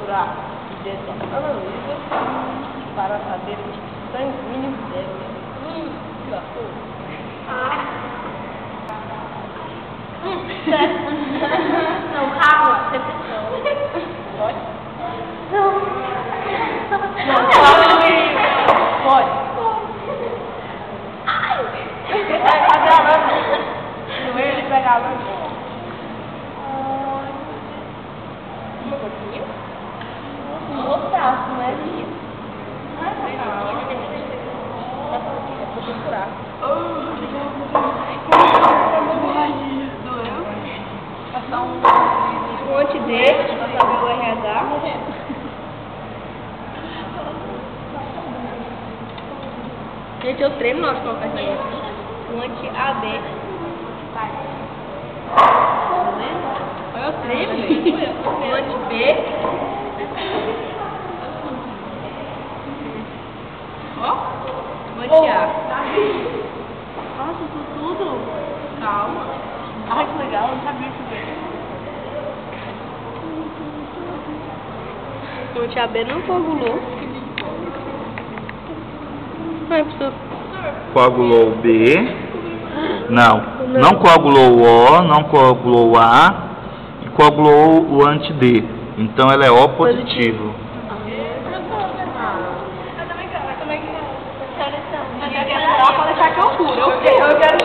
misturar hidroanalisa para saber o tipo sanguíneo dela. Que lascou. Não, calma, depressão. Pode? Não. Não, pode. Pode. Ai. Tá gravando. No ele pega a lâmpada. Um pouquinho? No braço, não é aqui. Vou procurar. Doeu? Passar um anti-D, pra saber o RH. Gente, eu tremo na hora de colocar isso aí. Um anti-AB. Eu tremo. Um anti-B. Ó. Um anti-A. Nossa, isso tudo? Calma. Ai, que legal, eu não sabia isso bem. O anti-AB não coagulou. Vai, professor. Coagulou o B. Não coagulou o O, não coagulou o A e coagulou o anti-D. Então ela é O positivo. Eu também quero. Mas eu quero deixar que eu curo. Eu quero